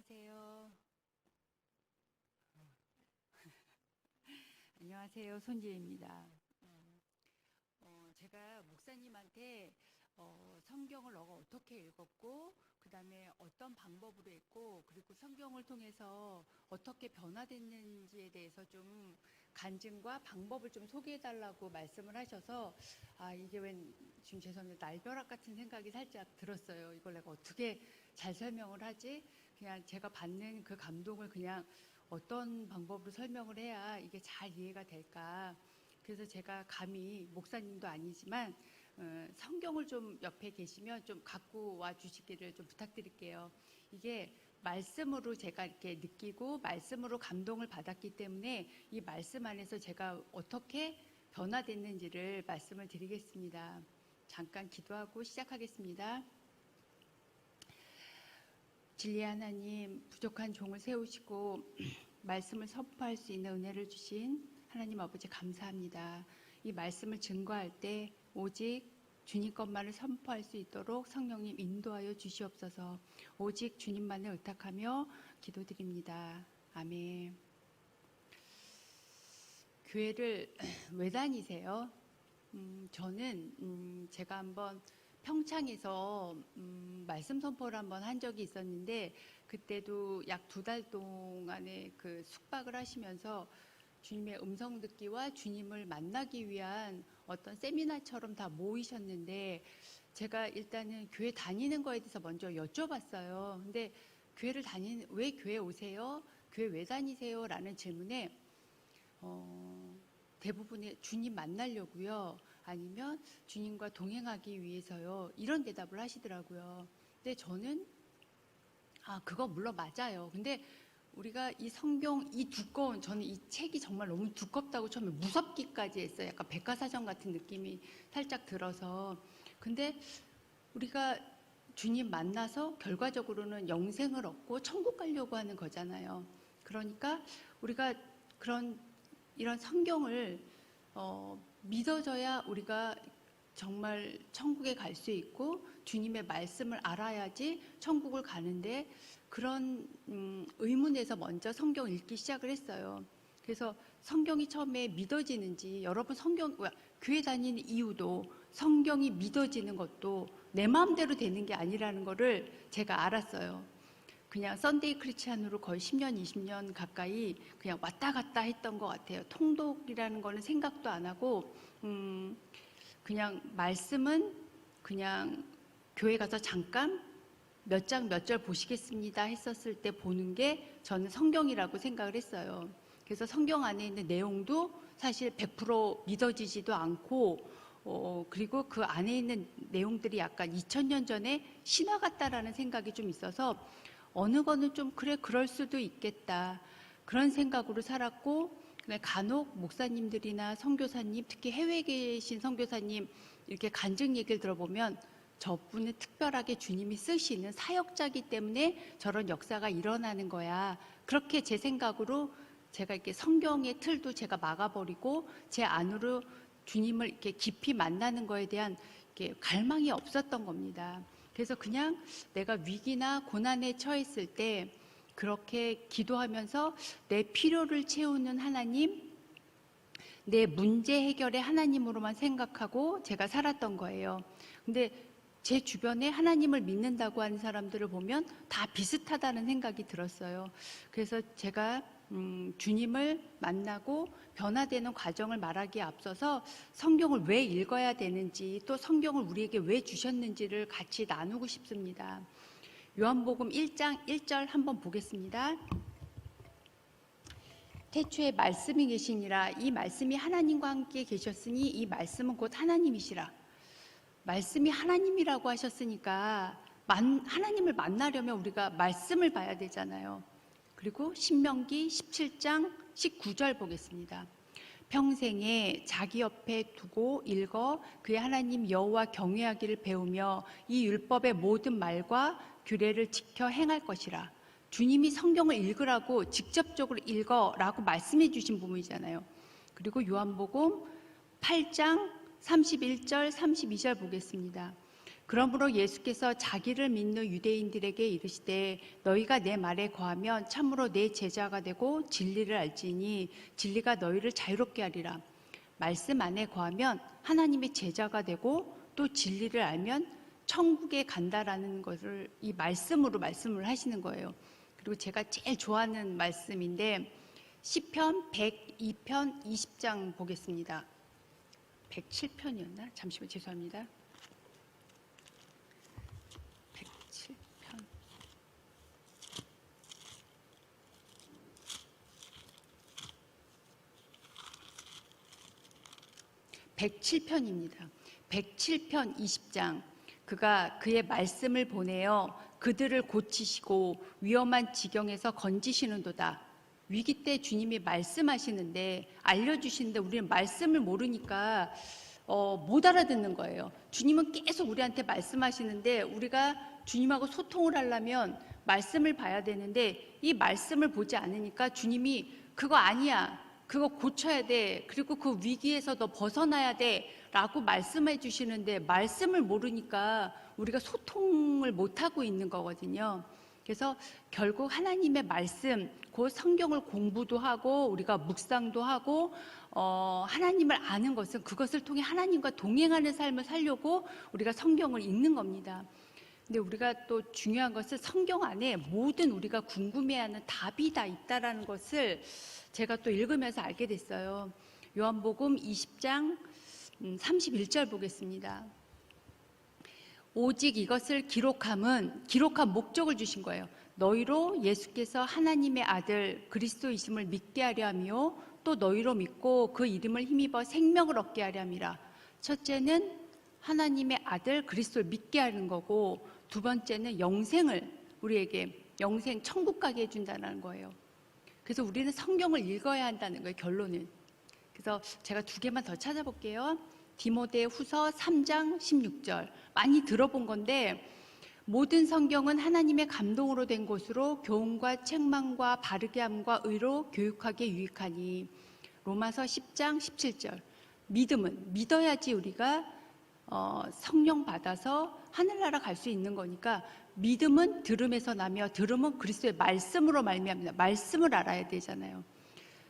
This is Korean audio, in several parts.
안녕하세요. 안녕하세요. 손지혜입니다. 제가 목사님한테 성경을 너가 어떻게 읽었고, 그 다음에 어떤 방법으로 했고, 그리고 성경을 통해서 어떻게 변화됐는지에 대해서 좀 간증과 방법을 좀 소개해달라고 말씀을 하셔서, 이게 웬, 지금 죄송합니다. 날벼락 같은 생각이 살짝 들었어요. 이걸 내가 어떻게 잘 설명을 하지? 그냥 제가 받는 그 감동을 그냥 어떤 방법으로 설명을 해야 이게 잘 이해가 될까? 그래서 제가 감히 목사님도 아니지만 성경을 좀 옆에 계시면 좀 갖고 와 주시기를 좀 부탁드릴게요. 이게 말씀으로 제가 이렇게 느끼고 말씀으로 감동을 받았기 때문에 이 말씀 안에서 제가 어떻게 변화됐는지를 말씀을 드리겠습니다. 잠깐 기도하고 시작하겠습니다. 진리의 하나님, 부족한 종을 세우시고 말씀을 선포할 수 있는 은혜를 주신 하나님 아버지 감사합니다. 이 말씀을 증거할 때 오직 주님 것만을 선포할 수 있도록 성령님 인도하여 주시옵소서. 오직 주님만을 의탁하며 기도드립니다. 아멘. 교회를 왜 다니세요? 저는 제가 한번 평창에서 말씀 선포를 한번 한 적이 있었는데, 그때도 약 2달 동안의 그 숙박을 하시면서 주님의 음성 듣기와 주님을 만나기 위한 어떤 세미나처럼 다 모이셨는데, 제가 일단은 교회 다니는 거에 대해서 먼저 여쭤봤어요. 근데 왜 교회 오세요? 교회 왜 다니세요? 라는 질문에 대부분의 주님 만나려고요. 아니면 주님과 동행하기 위해서요. 이런 대답을 하시더라고요. 근데 저는 그거 물론 맞아요. 근데 우리가 이 성경 이 두꺼운, 저는 이 책이 정말 너무 두껍다고 처음에 무섭기까지 했어요. 약간 백과사전 같은 느낌이 살짝 들어서. 근데 우리가 주님 만나서 결과적으로는 영생을 얻고 천국 가려고 하는 거잖아요. 그러니까 우리가 이런 성경을 믿어져야 우리가 정말 천국에 갈 수 있고 주님의 말씀을 알아야지 천국을 가는데, 그런 의문에서 먼저 성경 읽기 시작을 했어요. 그래서 성경이 처음에 믿어지는지, 여러분 교회 다니는 이유도 성경이 믿어지는 것도 내 마음대로 되는 게 아니라는 거를 제가 알았어요. 그냥 썬데이 크리스찬으로 거의 10년, 20년 가까이 그냥 왔다 갔다 했던 것 같아요. 통독이라는 거는 생각도 안 하고, 그냥 말씀은 그냥 교회 가서 잠깐 몇 장 몇 절 보시겠습니다 했었을 때 보는 게 저는 성경이라고 생각을 했어요. 그래서 성경 안에 있는 내용도 사실 100% 믿어지지도 않고, 그리고 그 안에 있는 내용들이 약간 2000년 전에 신화 같다라는 생각이 좀 있어서 어느 거는 좀 그래 그럴 수도 있겠다 그런 생각으로 살았고, 간혹 목사님들이나 선교사님, 특히 해외에 계신 선교사님 이렇게 간증 얘기를 들어보면 저분은 특별하게 주님이 쓰시는 사역자이기 때문에 저런 역사가 일어나는 거야. 그렇게 제 생각으로 제가 이렇게 성경의 틀도 제가 막아버리고 제 안으로 주님을 이렇게 깊이 만나는 거에 대한 이렇게 갈망이 없었던 겁니다. 그래서 그냥 내가 위기나 고난에 처했을 때 그렇게 기도하면서 내 필요를 채우는 하나님, 내 문제 해결의 하나님으로만 생각하고 제가 살았던 거예요. 근데 제 주변에 하나님을 믿는다고 하는 사람들을 보면 다 비슷하다는 생각이 들었어요. 그래서 제가 주님을 만나고 변화되는 과정을 말하기에 앞서서 성경을 왜 읽어야 되는지, 또 성경을 우리에게 왜 주셨는지를 같이 나누고 싶습니다. 요한복음 1장 1절 한번 보겠습니다. 태초에 말씀이 계시니라. 이 말씀이 하나님과 함께 계셨으니 이 말씀은 곧 하나님이시라. 말씀이 하나님이라고 하셨으니까 하나님을 만나려면 우리가 말씀을 봐야 되잖아요. 그리고 신명기 17장 19절 보겠습니다. 평생에 자기 옆에 두고 읽어 그의 하나님 여호와 경외하기를 배우며 이 율법의 모든 말과 규례를 지켜 행할 것이라. 주님이 성경을 읽으라고 직접적으로 읽어라고 말씀해 주신 부분이잖아요. 그리고 요한복음 8장 31절 32절 보겠습니다. 그러므로 예수께서 자기를 믿는 유대인들에게 이르시되 너희가 내 말에 거하면 참으로 내 제자가 되고 진리를 알지니 진리가 너희를 자유롭게 하리라. 말씀 안에 거하면 하나님의 제자가 되고 또 진리를 알면 천국에 간다라는 것을 이 말씀으로 말씀을 하시는 거예요. 그리고 제가 제일 좋아하는 말씀인데 시편 102편 20장 보겠습니다. 107편이었나? 잠시만 죄송합니다. 107편. 107편입니다. 107편 20장. 그가 그의 말씀을 보내어 그들을 고치시고 위험한 지경에서 건지시는도다. 위기 때 주님이 말씀하시는데 알려주시는데 우리는 말씀을 모르니까 못 알아듣는 거예요. 주님은 계속 우리한테 말씀하시는데 우리가 주님하고 소통을 하려면 말씀을 봐야 되는데 이 말씀을 보지 않으니까 주님이 그거 아니야, 그거 고쳐야 돼, 그리고 그 위기에서 너 벗어나야 돼 라고 말씀해 주시는데 말씀을 모르니까 우리가 소통을 못하고 있는 거거든요. 그래서 결국 하나님의 말씀, 그 성경을 공부도 하고 우리가 묵상도 하고 하나님을 아는 것은 그것을 통해 하나님과 동행하는 삶을 살려고 우리가 성경을 읽는 겁니다. 근데 우리가 또 중요한 것은 성경 안에 모든 우리가 궁금해하는 답이 다 있다라는 것을 제가 또 읽으면서 알게 됐어요. 요한복음 20장 31절 보겠습니다. 오직 이것을 기록한 목적을 주신 거예요. 너희로 예수께서 하나님의 아들 그리스도이심을 믿게 하려 하며 또 너희로 믿고 그 이름을 힘입어 생명을 얻게 하려 함이라. 첫째는 하나님의 아들 그리스도를 믿게 하는 거고 두 번째는 영생을 우리에게 영생 천국 가게 해준다는 거예요. 그래서 우리는 성경을 읽어야 한다는 거예요. 결론은. 그래서 제가 두 개만 더 찾아볼게요. 디모데후서 3장 16절 많이 들어본 건데 모든 성경은 하나님의 감동으로 된 것으로 교훈과 책망과 바르게 함과 의로 교육하게 유익하니. 로마서 10장 17절 믿음은 믿어야지 우리가 성령 받아서 하늘나라 갈 수 있는 거니까 믿음은 들음에서 나며 들음은 그리스도의 말씀으로 말미암는다. 말씀을 알아야 되잖아요.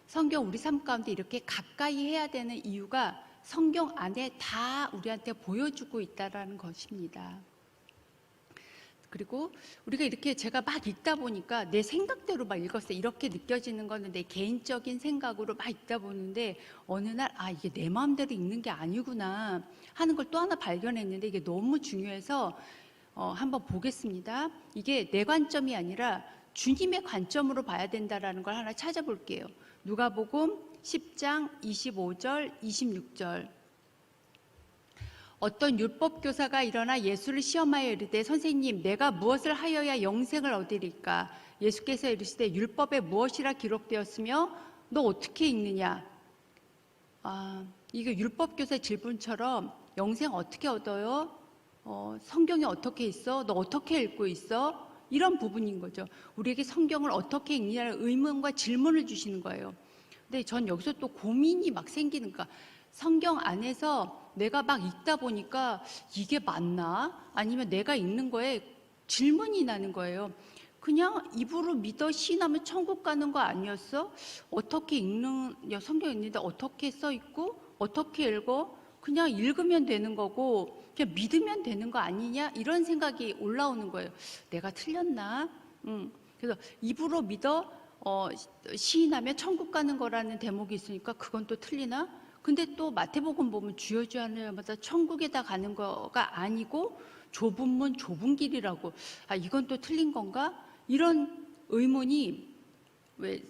성경 우리 삶 가운데 이렇게 가까이 해야 되는 이유가 성경 안에 다 우리한테 보여주고 있다는 것입니다. 그리고 우리가 이렇게 제가 막 읽다 보니까 내 생각대로 막 읽었어요. 이렇게 느껴지는 거는 내 개인적인 생각으로 막 읽다 보는데 어느 날 이게 내 마음대로 읽는 게 아니구나 하는 걸 또 하나 발견했는데 이게 너무 중요해서 한번 보겠습니다. 이게 내 관점이 아니라 주님의 관점으로 봐야 된다는 걸 하나 찾아볼게요. 누가복음 10장 25절 26절 어떤 율법교사가 일어나 예수를 시험하여 이르되 선생님 내가 무엇을 하여야 영생을 얻으리까? 예수께서 이르시되 율법에 무엇이라 기록되었으며 너 어떻게 읽느냐? 이게 율법교사의 질문처럼 영생 어떻게 얻어요? 성경이 어떻게 있어? 너 어떻게 읽고 있어? 이런 부분인 거죠. 우리에게 성경을 어떻게 읽느냐는 의문과 질문을 주시는 거예요. 근데 전 여기서 또 고민이 막 생기는 거야. 성경 안에서 내가 막 읽다 보니까 이게 맞나? 아니면 내가 읽는 거에 질문이 나는 거예요. 그냥 입으로 믿어 시인하면 천국 가는 거 아니었어? 어떻게 성경 읽는데 어떻게 써 있고 어떻게 읽어? 그냥 읽으면 되는 거고 그냥 믿으면 되는 거 아니냐? 이런 생각이 올라오는 거예요. 내가 틀렸나? 그래서 입으로 믿어 시인하면 천국 가는 거라는 대목이 있으니까 그건 또 틀리나? 근데 또 마태복음 보면 주여 주여 하는 자마다 천국에다 가는 거가 아니고 좁은 문 좁은 길이라고. 이건 또 틀린 건가? 이런 의문이 왜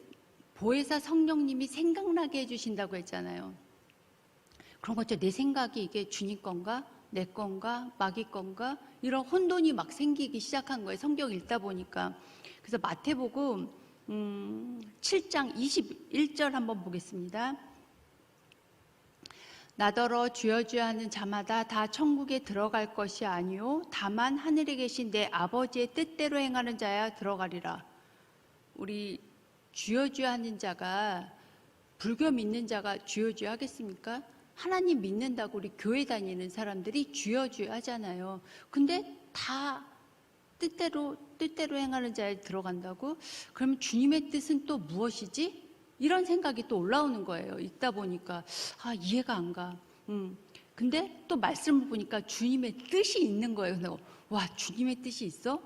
보혜사 성령님이 생각나게 해주신다고 했잖아요. 그런 거죠. 내 생각이 이게 주님 건가? 내 건가? 마귀 건가? 이런 혼돈이 막 생기기 시작한 거예요. 성경 읽다 보니까. 그래서 마태복음 7장 21절 한번 보겠습니다. 나더러 주여 주여 하는 자마다 다 천국에 들어갈 것이 아니요 다만 하늘에 계신 내 아버지의 뜻대로 행하는 자야 들어가리라. 우리 주여 주여 하는 자가 불교 믿는 자가 주여 주여 하겠습니까? 하나님 믿는다고 우리 교회 다니는 사람들이 주여 주여 하잖아요. 근데 다 뜻대로 행하는 자에 들어간다고? 그러면 주님의 뜻은 또 무엇이지? 이런 생각이 또 올라오는 거예요. 읽다 보니까 이해가 안 가. 근데 또 말씀을 보니까 주님의 뜻이 있는 거예요. 그래서 와, 주님의 뜻이 있어?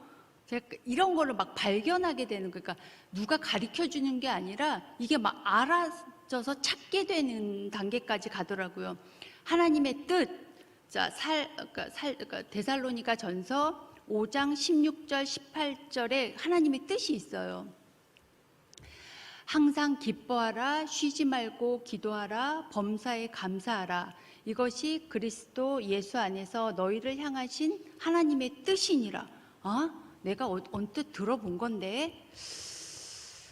제가 이런 거를 막 발견하게 되는 거예요. 그러니까 누가 가르쳐 주는 게 아니라 이게 막 알아져서 찾게 되는 단계까지 가더라고요. 하나님의 뜻. 자, 그러니까 데살로니가 전서 5장 16절 18절에 하나님의 뜻이 있어요. 항상 기뻐하라, 쉬지 말고 기도하라, 범사에 감사하라. 이것이 그리스도 예수 안에서 너희를 향하신 하나님의 뜻이니라. 내가 언뜻 들어본 건데.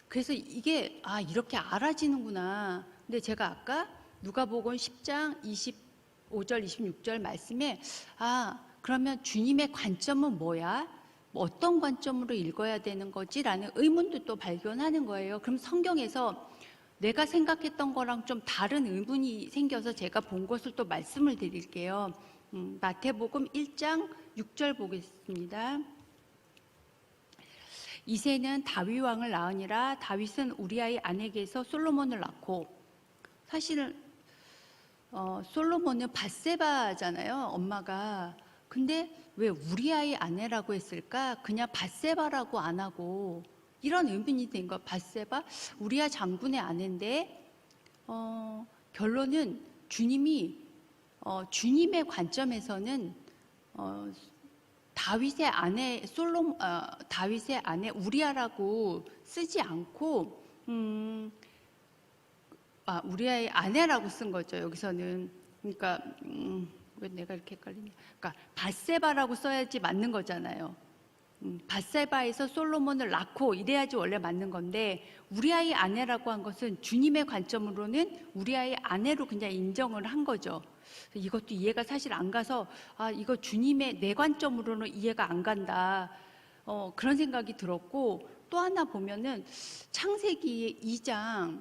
그래서 이게 이렇게 알아지는구나. 근데 제가 아까 누가복음 10장 25절 26절 말씀에 그러면 주님의 관점은 뭐야? 어떤 관점으로 읽어야 되는 거지? 라는 의문도 또 발견하는 거예요. 그럼 성경에서 내가 생각했던 거랑 좀 다른 의문이 생겨서 제가 본 것을 또 말씀을 드릴게요. 마태복음 1장 6절 보겠습니다. 이새는 다윗 왕을 낳으니라. 다윗은 우리아의 아내에게서 솔로몬을 낳고, 사실은 솔로몬은 밧세바잖아요, 엄마가. 근데 왜 우리아의 아내라고 했을까? 그냥 밧세바라고 안 하고, 이런 의문이 된 거야. 밧세바? 우리아 장군의 아내인데, 결론은 주님이 주님의 관점에서는 다윗의 아내 우리아라고 쓰지 않고 우리아의 아내라고 쓴 거죠. 여기서는. 그러니까 왜 내가 이렇게 헷갈리냐? 그러니까 밧세바라고 써야지 맞는 거잖아요. 밧세바에서 솔로몬을 낳고 이래야지 원래 맞는 건데, 우리아의 아내라고 한 것은 주님의 관점으로는 우리아의 아내로 그냥 인정을 한 거죠. 이것도 이해가 사실 안 가서 이거 주님의 내 관점으로는 이해가 안 간다. 그런 생각이 들었고, 또 하나 보면은 창세기 2장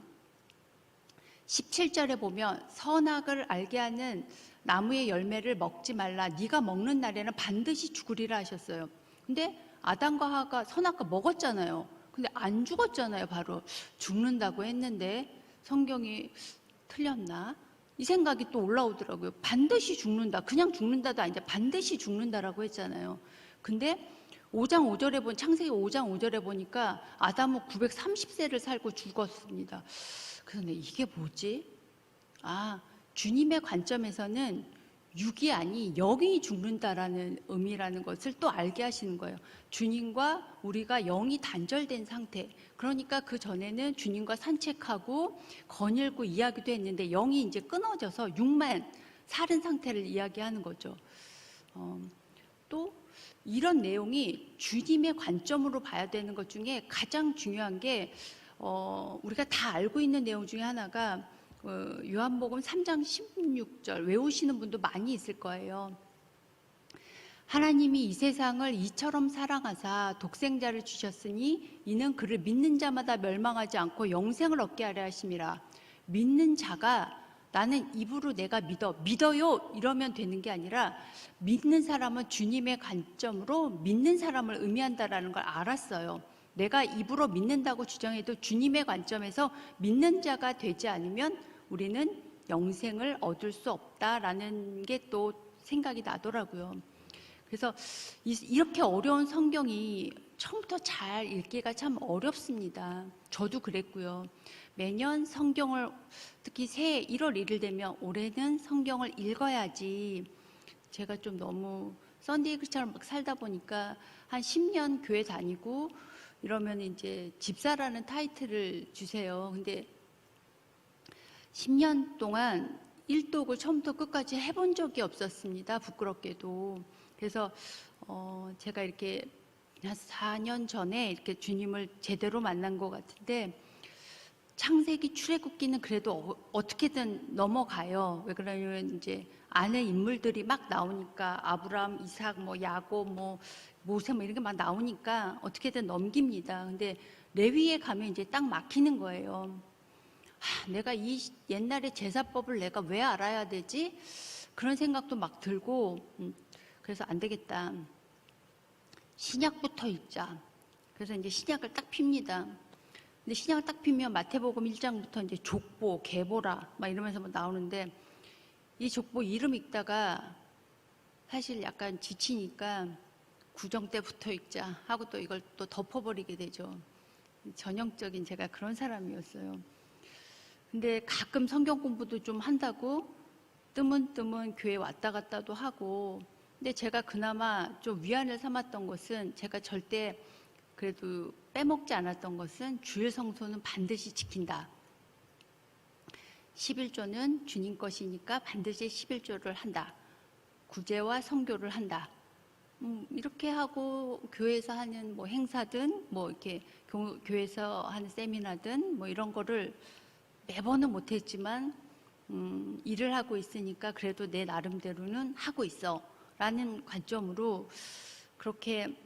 17절에 보면 선악을 알게 하는 나무의 열매를 먹지 말라. 네가 먹는 날에는 반드시 죽으리라 하셨어요. 근데 아담과 하가 선악과 먹었잖아요. 근데 안 죽었잖아요. 바로 죽는다고 했는데 성경이 틀렸나? 이 생각이 또 올라오더라고요. 반드시 죽는다. 그냥 죽는다도 아니라 반드시 죽는다라고 했잖아요. 근데 5장 5절에 창세기 5장 5절에 보니까 아담은 930세를 살고 죽었습니다. 그래서 이게 뭐지? 주님의 관점에서는 육이 아니 영이 죽는다라는 의미라는 것을 또 알게 하시는 거예요. 주님과 우리가 영이 단절된 상태. 그러니까 그 전에는 주님과 산책하고 거닐고 이야기도 했는데 영이 이제 끊어져서 육만 사른 상태를 이야기하는 거죠. 또 이런 내용이 주님의 관점으로 봐야 되는 것 중에 가장 중요한 게 우리가 다 알고 있는 내용 중에 하나가 요한복음 3장 16절 외우시는 분도 많이 있을 거예요. 하나님이 이 세상을 이처럼 사랑하사 독생자를 주셨으니 이는 그를 믿는 자마다 멸망하지 않고 영생을 얻게 하려 하심이라. 믿는 자가 나는 입으로 내가 믿어요 이러면 되는 게 아니라, 믿는 사람은 주님의 관점으로 믿는 사람을 의미한다라는 걸 알았어요. 내가 입으로 믿는다고 주장해도 주님의 관점에서 믿는 자가 되지 않으면 우리는 영생을 얻을 수 없다라는 게 또 생각이 나더라고요. 그래서 이렇게 어려운 성경이 처음부터 잘 읽기가 참 어렵습니다. 저도 그랬고요. 매년 성경을, 특히 새해 1월 1일 되면 올해는 성경을 읽어야지. 제가 좀 너무 썬데이 크리스찬으로 막 살다 보니까 한 10년 교회 다니고 이러면 이제 집사라는 타이틀을 주세요. 근데 10년 동안 일독을 처음부터 끝까지 해본 적이 없었습니다. 부끄럽게도. 그래서 제가 이렇게 한 4년 전에 이렇게 주님을 제대로 만난 것 같은데, 창세기 출애굽기는 그래도 어떻게든 넘어가요. 왜 그러냐면 이제 안에 인물들이 막 나오니까, 아브라함, 이삭, 야곱, 모세 이런 게 막 나오니까 어떻게든 넘깁니다. 근데 레위에 가면 이제 딱 막히는 거예요. 내가 이 옛날의 제사법을 내가 왜 알아야 되지? 그런 생각도 막 들고, 그래서 안 되겠다. 신약부터 읽자. 그래서 이제 신약을 딱 핍니다. 근데 신약을 딱 피면 마태복음 1장부터 이제 족보, 계보라 막 이러면서 뭐 나오는데, 이 족보 이름 읽다가 사실 약간 지치니까 구정 때부터 읽자 하고 또 이걸 또 덮어버리게 되죠. 전형적인 제가 그런 사람이었어요. 근데 가끔 성경 공부도 좀 한다고 뜨문뜨문 교회 왔다 갔다도 하고, 근데 제가 그나마 좀 위안을 삼았던 것은, 제가 절대 그래도 빼먹지 않았던 것은 주일 성소는 반드시 지킨다. 11조는 주님 것이니까 반드시 11조를 한다. 구제와 선교를 한다. 이렇게 하고 교회에서 하는 뭐 행사든 뭐 이렇게 교회에서 하는 세미나든 뭐 이런 거를 매번은 못했지만 일을 하고 있으니까 그래도 내 나름대로는 하고 있어 라는 관점으로 그렇게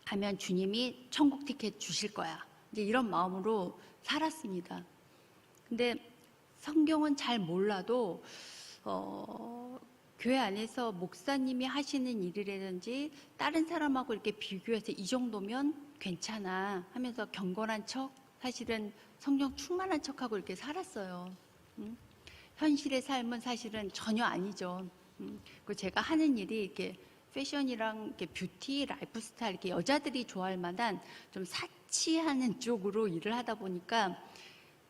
하면 주님이 천국 티켓 주실 거야. 이제 이런 마음으로 살았습니다. 근데 성경은 잘 몰라도 교회 안에서 목사님이 하시는 일이라든지 다른 사람하고 이렇게 비교해서 이 정도면 괜찮아 하면서 경건한 척, 사실은 성령 충만한 척하고 이렇게 살았어요. 현실의 삶은 사실은 전혀 아니죠. 그리고 제가 하는 일이 이렇게 패션이랑 이렇게 뷰티, 라이프 스타일, 이렇게 여자들이 좋아할 만한 좀 사치하는 쪽으로 일을 하다 보니까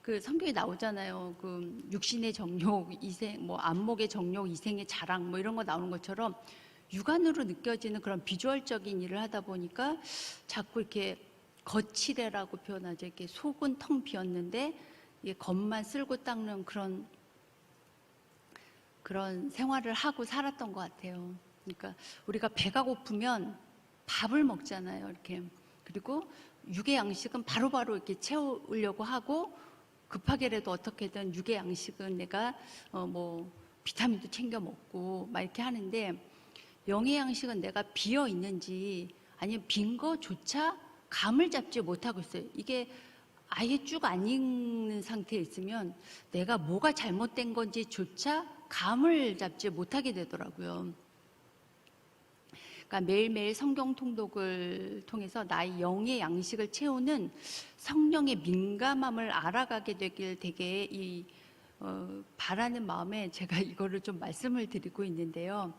그 성경에 나오잖아요. 그 육신의 정욕, 이생, 뭐 안목의 정욕, 이생의 자랑, 뭐 이런 거 나오는 것처럼 육안으로 느껴지는 그런 비주얼적인 일을 하다 보니까 자꾸 이렇게 거칠애라고 표현하죠. 이렇게 속은 텅 비었는데 겉만 쓸고 닦는 그런 생활을 하고 살았던 것 같아요. 그러니까 우리가 배가 고프면 밥을 먹잖아요. 이렇게. 그리고 육의 양식은 바로바로 이렇게 채우려고 하고 급하게라도 어떻게든 육의 양식은 내가 뭐 비타민도 챙겨 먹고 막 이렇게 하는데, 영의 양식은 내가 비어 있는지 아니면 빈 거조차 감을 잡지 못하고 있어요. 이게 아예 쭉 안 익는 상태에 있으면 내가 뭐가 잘못된 건지조차 감을 잡지 못하게 되더라고요. 그러니까 매일매일 성경 통독을 통해서 나의 영의 양식을 채우는 성령의 민감함을 알아가게 되길 되게 바라는 마음에 제가 이거를 좀 말씀을 드리고 있는데요.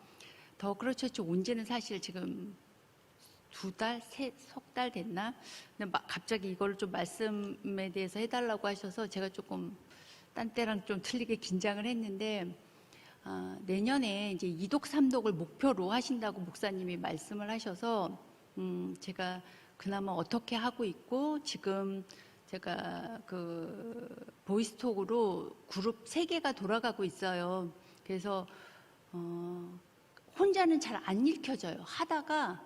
더 그렇죠. 온 지는 사실 지금 2달, 석 달 됐나? 근데 갑자기 이거를 좀 말씀에 대해서 해달라고 하셔서 제가 조금 딴 때랑 좀 틀리게 긴장을 했는데, 내년에 이제 2독, 3독을 목표로 하신다고 목사님이 말씀을 하셔서 제가 그나마 어떻게 하고 있고, 지금 제가 그 보이스톡으로 그룹 3개가 돌아가고 있어요. 그래서 혼자는 잘 안 읽혀져요. 하다가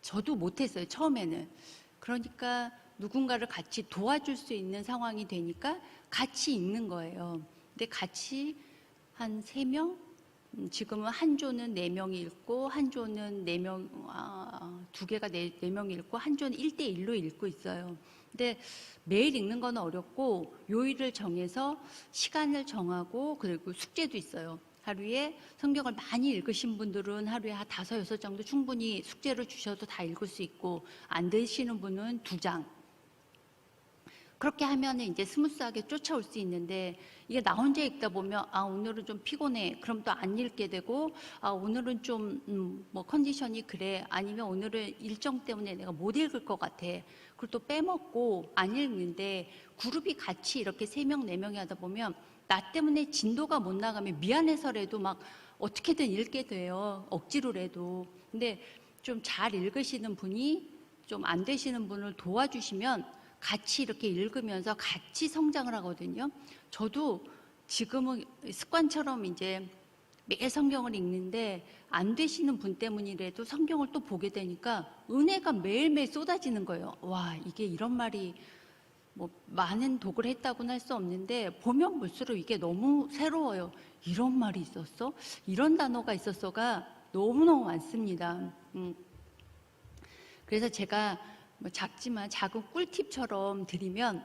저도 못했어요, 처음에는. 그러니까 누군가를 같이 도와줄 수 있는 상황이 되니까 같이 읽는 거예요. 근데 같이 한 3명? 지금은 한 조는 4명이 읽고, 한 조는 4명, 2개가 4명이 읽고, 한 조는 1대1로 읽고 있어요. 근데 매일 읽는 건 어렵고, 요일을 정해서 시간을 정하고, 그리고 숙제도 있어요. 하루에 성경을 많이 읽으신 분들은 하루에 한 5, 6 정도 충분히 숙제로 주셔도 다 읽을 수 있고, 안 되시는 분은 2장. 그렇게 하면 이제 스무스하게 쫓아올 수 있는데, 이게 나 혼자 읽다 보면 오늘은 좀 피곤해. 그럼 또 안 읽게 되고, 오늘은 좀 뭐 컨디션이 그래. 아니면 오늘은 일정 때문에 내가 못 읽을 것 같아. 그리고 또 빼먹고 안 읽는데, 그룹이 같이 이렇게 3명, 4명이 하다 보면 나 때문에 진도가 못 나가면 미안해서라도 막 어떻게든 읽게 돼요. 억지로라도. 근데 좀 잘 읽으시는 분이 좀 안 되시는 분을 도와주시면 같이 이렇게 읽으면서 같이 성장을 하거든요. 저도 지금은 습관처럼 이제 매일 성경을 읽는데, 안 되시는 분 때문이라도 성경을 또 보게 되니까 은혜가 매일매일 쏟아지는 거예요. 와, 이게 이런 말이 뭐 많은 독을 했다고는 할 수 없는데, 보면 볼수록 이게 너무 새로워요. 이런 말이 있었어? 이런 단어가 있었어가 너무너무 많습니다. 그래서 제가 뭐 작지만 작은 꿀팁처럼 드리면,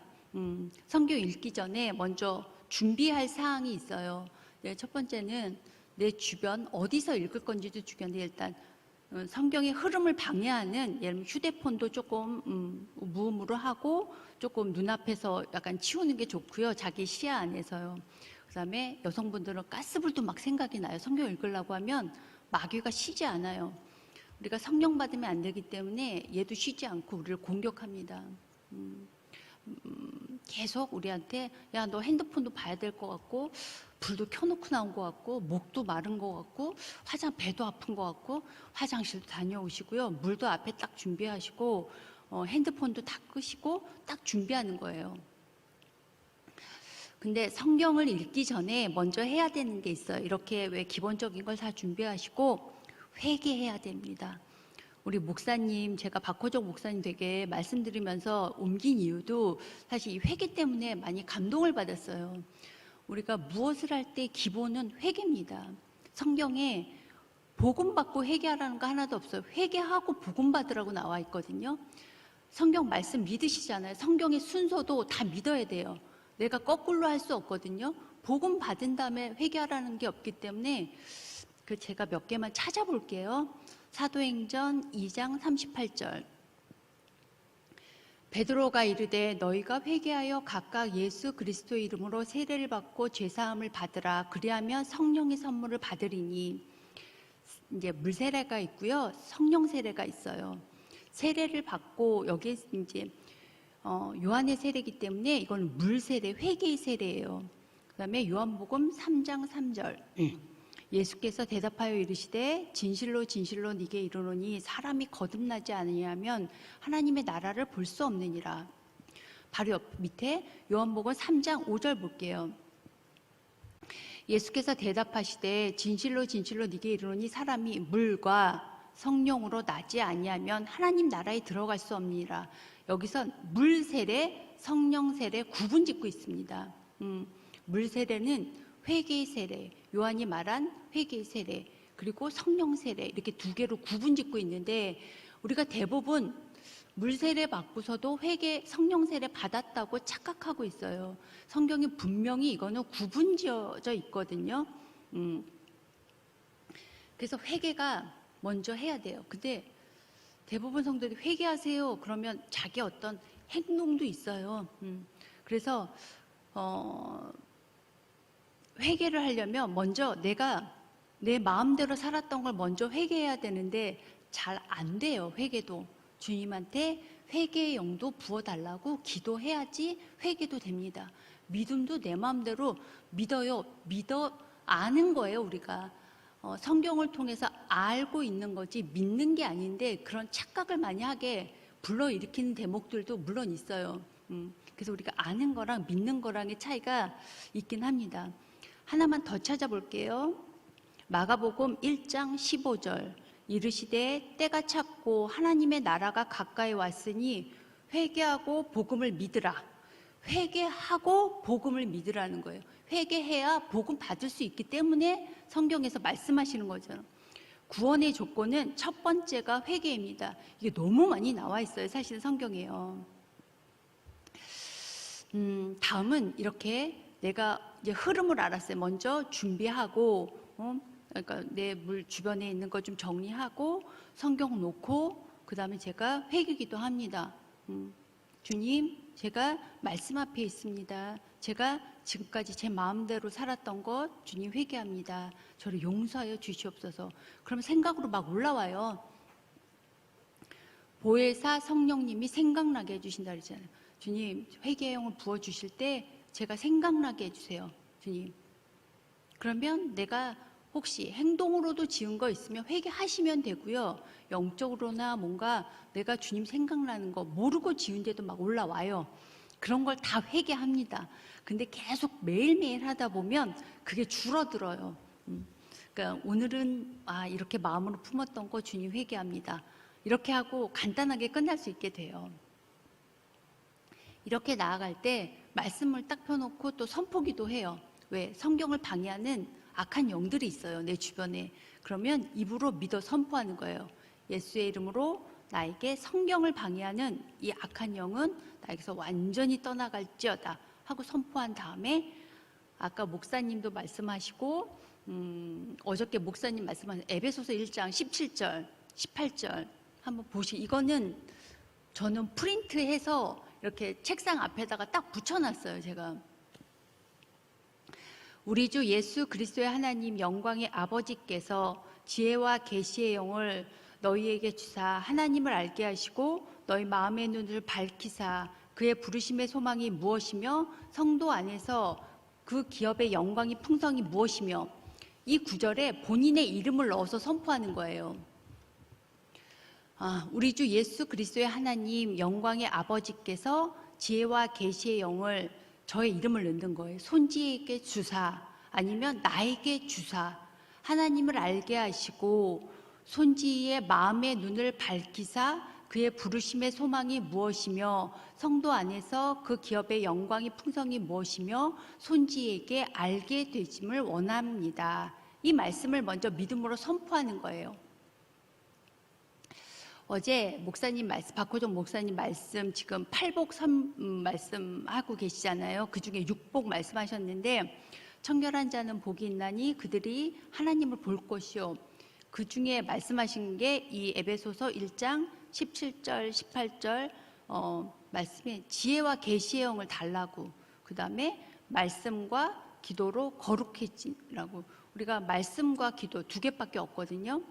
성경 읽기 전에 먼저 준비할 사항이 있어요. 네, 첫 번째는 내 주변 어디서 읽을 건지도 중요한데 일단 성경의 흐름을 방해하는 예를 들면 휴대폰도 조금 무음으로 하고 조금 눈앞에서 약간 치우는 게 좋고요. 자기 시야 안에서요. 그다음에 여성분들은 가스불도 막 생각이 나요. 성경 읽으려고 하면 마귀가 쉬지 않아요. 우리가 성령 받으면 안 되기 때문에 얘도 쉬지 않고 우리를 공격합니다. 계속 우리한테 야, 너 핸드폰도 봐야 될 것 같고 불도 켜놓고 나온 것 같고 목도 마른 것 같고 배도 아픈 것 같고 화장실도 다녀오시고요. 물도 앞에 딱 준비하시고 핸드폰도 다 끄시고 딱 준비하는 거예요. 근데 성경을 읽기 전에 먼저 해야 되는 게 있어요. 이렇게 왜 기본적인 걸 다 준비하시고 회개해야 됩니다. 우리 목사님, 제가 박호정 목사님 되게 말씀드리면서 옮긴 이유도 사실 이 회개 때문에 많이 감동을 받았어요. 우리가 무엇을 할 때 기본은 회개입니다. 성경에 복음 받고 회개하라는 거 하나도 없어요. 회개하고 복음 받으라고 나와 있거든요. 성경 말씀 믿으시잖아요. 성경의 순서도 다 믿어야 돼요. 내가 거꾸로 할 수 없거든요. 복음 받은 다음에 회개하라는 게 없기 때문에 제가 몇 개만 찾아볼게요. 사도행전 2장 38절. 베드로가 이르되 너희가 회개하여 각각 예수 그리스도의 이름으로 세례를 받고 죄사함을 받으라. 그리하면 성령의 선물을 받으리니. 이제 물세례가 있고요. 성령 세례가 있어요. 세례를 받고 여기에 이제 요한의 세례이기 때문에 이건 물세례, 회개의 세례예요. 그다음에 요한복음 3장 3절. 예수께서 대답하여 이르시되 진실로 진실로 네게 이르노니 사람이 거듭나지 아니하면 하나님의 나라를 볼 수 없느니라. 바로 옆 밑에 요한복음 3장 5절 볼게요. 예수께서 대답하시되 진실로 진실로 네게 이르노니 사람이 물과 성령으로 나지 아니하면 하나님 나라에 들어갈 수 없느니라. 여기서 물 세례, 성령 세례 구분 짓고 있습니다. 물 세례는 회개의 세례, 요한이 말한 회개의 세례, 그리고 성령 세례 이렇게 두 개로 구분 짓고 있는데 우리가 대부분 물 세례 받고서도 회개, 성령 세례 받았다고 착각하고 있어요. 성경에 분명히 이거는 구분 지어져 있거든요. 그래서 회개가 먼저 해야 돼요. 근데 대부분 성도들이 회개하세요. 그러면 자기 어떤 행동도 있어요. 그래서 회개를 하려면 먼저 내가 내 마음대로 살았던 걸 먼저 회개해야 되는데 잘 안 돼요. 회개도. 주님한테 회개의 영도 부어달라고 기도해야지 회개도 됩니다. 믿음도 내 마음대로 믿어요. 믿어 아는 거예요. 우리가. 성경을 통해서 알고 있는 거지 믿는 게 아닌데 그런 착각을 많이 하게 불러일으키는 대목들도 물론 있어요. 그래서 우리가 아는 거랑 믿는 거랑의 차이가 있긴 합니다. 하나만 더 찾아볼게요. 마가복음 1장 15절. 이르시되 때가 찼고 하나님의 나라가 가까이 왔으니 회개하고 복음을 믿으라. 회개하고 복음을 믿으라는 거예요. 회개해야 복음 받을 수 있기 때문에 성경에서 말씀하시는 거죠. 구원의 조건은 첫 번째가 회개입니다. 이게 너무 많이 나와 있어요. 사실 성경에요. 다음은 이렇게 내가 이제 흐름을 알았어요. 먼저 준비하고, 그러니까 내 물 주변에 있는 거 좀 정리하고 성경 놓고 그 다음에 제가 회개기도 합니다. 주님, 제가 말씀 앞에 있습니다. 제가 지금까지 제 마음대로 살았던 것 주님 회개합니다. 저를 용서하여 주시옵소서. 그럼 생각으로 막 올라와요. 보혜사 성령님이 생각나게 해주신다 그러잖아요. 주님, 회개의 영을 부어주실 때 제가 생각나게 해주세요. 주님. 그러면 내가 혹시 행동으로도 지은 거 있으면 회개하시면 되고요. 영적으로나 뭔가 내가 주님 생각나는 거 모르고 지은데도 막 올라와요. 그런 걸 다 회개합니다. 근데 계속 매일매일 하다 보면 그게 줄어들어요. 그러니까 오늘은 이렇게 마음으로 품었던 거 주님 회개합니다. 이렇게 하고 간단하게 끝날 수 있게 돼요. 이렇게 나아갈 때 말씀을 딱 펴놓고 또 선포기도 해요. 왜? 성경을 방해하는 악한 영들이 있어요. 내 주변에. 그러면 입으로 믿어 선포하는 거예요. 예수의 이름으로 나에게 성경을 방해하는 이 악한 영은 나에게서 완전히 떠나갈지어다 하고 선포한 다음에 아까 목사님도 말씀하시고 어저께 목사님 말씀하신 에베소서 1장 17절, 18절 한번 보시고 이거는 저는 프린트해서 이렇게 책상 앞에다가 딱 붙여놨어요. 제가 우리 주 예수 그리스도의 하나님 영광의 아버지께서 지혜와 계시의 영을 너희에게 주사 하나님을 알게 하시고 너희 마음의 눈을 밝히사 그의 부르심의 소망이 무엇이며 성도 안에서 그 기업의 영광이 풍성이 무엇이며 이 구절에 본인의 이름을 넣어서 선포하는 거예요. 우리 주 예수 그리스도의 하나님 영광의 아버지께서 지혜와 계시의 영을 저의 이름을 넣는 거예요. 손지에게 주사 아니면 나에게 주사 하나님을 알게 하시고 손지의 마음의 눈을 밝히사 그의 부르심의 소망이 무엇이며 성도 안에서 그 기업의 영광이 풍성이 무엇이며 손지에게 알게 되심을 원합니다. 이 말씀을 먼저 믿음으로 선포하는 거예요. 어제 목사님 말씀, 박호정 목사님 말씀 지금 8복 말씀하고 계시잖아요. 그 중에 6복 말씀하셨는데 청결한 자는 복이 있나니 그들이 하나님을 볼 것이요. 그 중에 말씀하신 게 이 에베소서 1장 17절, 18절 말씀에 지혜와 계시의 영을 달라고 그 다음에 말씀과 기도로 거룩해지라고 우리가 말씀과 기도 두 개밖에 없거든요.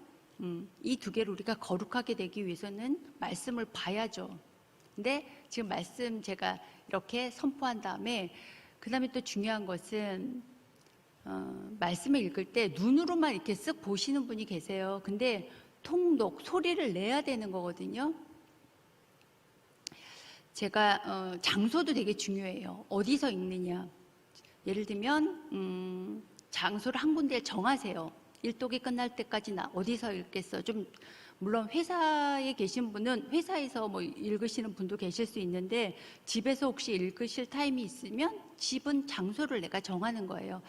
이 두 개를 우리가 거룩하게 되기 위해서는 말씀을 봐야죠. 근데 지금 말씀 제가 이렇게 선포한 다음에 그 다음에 또 중요한 것은 말씀을 읽을 때 눈으로만 이렇게 쓱 보시는 분이 계세요. 근데 통독, 소리를 내야 되는 거거든요. 제가 장소도 되게 중요해요. 어디서 읽느냐. 예를 들면 장소를 한 군데 정하세요. 일독이 끝날 때까지 나 어디서 읽겠어. 좀 물론 회사에 계신 분은 회사에서 뭐 읽으시는 분도 계실 수 있는데 집에서 혹시 읽으실 타임이 있으면 집은 장소를 내가 정하는 거예요.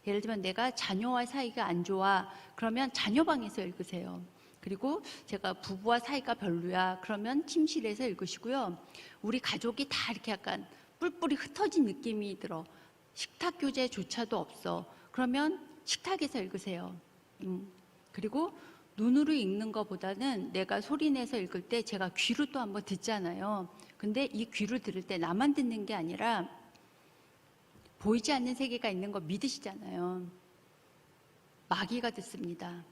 예를 들면 내가 자녀와 사이가 안 좋아. 그러면 자녀 방에서 읽으세요. 그리고 제가 부부와 사이가 별로야. 그러면 침실에서 읽으시고요. 우리 가족이 다 이렇게 약간 뿔뿔이 흩어진 느낌이 들어. 식탁 교제조차도 없어. 그러면 식탁에서 읽으세요. 그리고 눈으로 읽는 것보다는 내가 소리내서 읽을 때 제가 귀로 또 한번 듣잖아요. 근데 이 귀로 들을 때 나만 듣는 게 아니라 보이지 않는 세계가 있는 거 믿으시잖아요. 마귀가 듣습니다.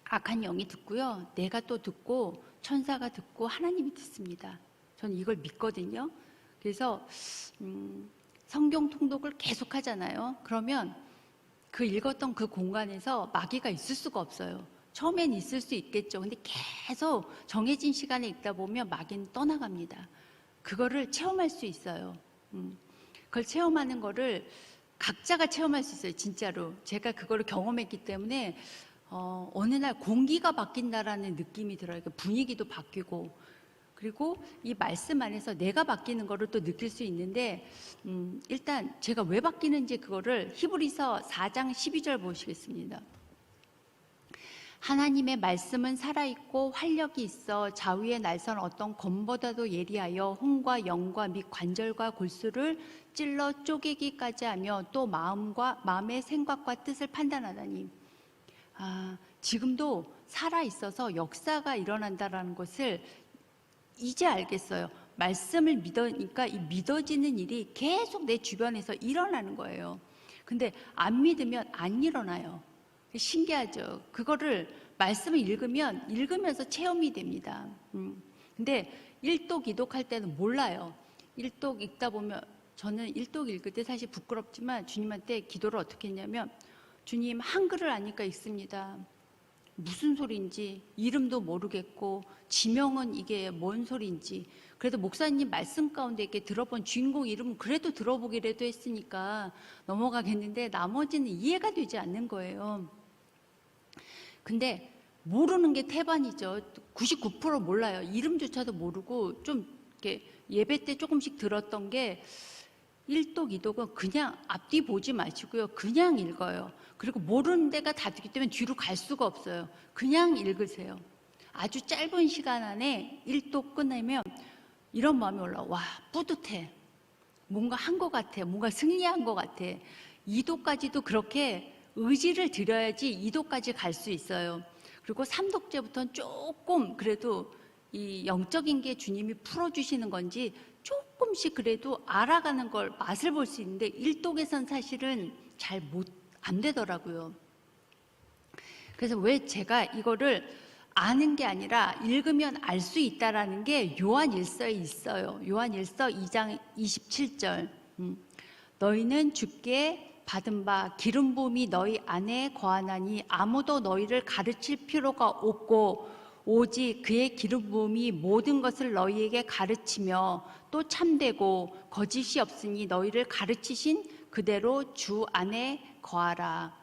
악한 영이 듣고요. 내가 또 듣고 천사가 듣고 하나님이 듣습니다. 저는 이걸 믿거든요. 그래서 성경 통독을 계속 하잖아요. 그러면 그 읽었던 그 공간에서 마귀가 있을 수가 없어요. 처음엔 있을 수 있겠죠. 근데 계속 정해진 시간에 읽다 보면 마귀는 떠나갑니다. 그거를 체험할 수 있어요. 그걸 체험하는 거를 각자가 체험할 수 있어요. 진짜로. 제가 그거를 경험했기 때문에 어느 날 공기가 바뀐다라는 느낌이 들어요. 분위기도 바뀌고 그리고 이 말씀 안에서 내가 바뀌는 거를 또 느낄 수 있는데 일단 제가 왜 바뀌는지 그거를 히브리서 4장 12절 보시겠습니다. 하나님의 말씀은 살아있고 활력이 있어 좌우에 날선 어떤 검보다도 예리하여 혼과 영과 및 관절과 골수를 찔러 쪼개기까지 하며 또 마음의 생각과 뜻을 판단하다니. 지금도 살아있어서 역사가 일어난다는 것을 이제 알겠어요. 말씀을 믿으니까 이 믿어지는 일이 계속 내 주변에서 일어나는 거예요. 근데 안 믿으면 안 일어나요. 신기하죠. 그거를 말씀을 읽으면서 체험이 됩니다. 근데 일독, 이독할 때는 몰라요. 일독 읽다 보면 저는 일독 읽을 때 사실 부끄럽지만 주님한테 기도를 어떻게 했냐면 주님 한글을 아니까 읽습니다. 무슨 소리인지 이름도 모르겠고 지명은 이게 뭔 소리인지 그래도 목사님 말씀 가운데 이렇게 들어본 주인공 이름은 그래도 들어보기라도 했으니까 넘어가겠는데 나머지는 이해가 되지 않는 거예요. 근데 모르는 게 태반이죠. 99% 몰라요. 이름조차도 모르고 좀 이렇게 예배 때 조금씩 들었던 게 일독, 이독은 그냥 앞뒤 보지 마시고요. 그냥 읽어요. 그리고 모르는 데가 다 있기 때문에 뒤로 갈 수가 없어요. 그냥 읽으세요. 아주 짧은 시간 안에 1도 끝내면 이런 마음이 올라와. 와, 뿌듯해. 뭔가 한 것 같아. 뭔가 승리한 것 같아. 2도까지도 그렇게 의지를 들여야지 2도까지 갈 수 있어요. 그리고 3도째부터는 조금 그래도 이 영적인 게 주님이 풀어주시는 건지 조금씩 그래도 알아가는 걸 맛을 볼 수 있는데 1도에선 사실은 잘 안 되더라고요. 그래서 왜 제가 이거를 아는 게 아니라 읽으면 알 수 있다라는 게 요한일서에 있어요. 요한일서 2장 27절. 너희는 주께 받은 바 기름 부음이 너희 안에 거하나니 아무도 너희를 가르칠 필요가 없고 오직 그의 기름 부음이 모든 것을 너희에게 가르치며 또 참되고 거짓이 없으니 너희를 가르치신 그대로 주 안에 거하라.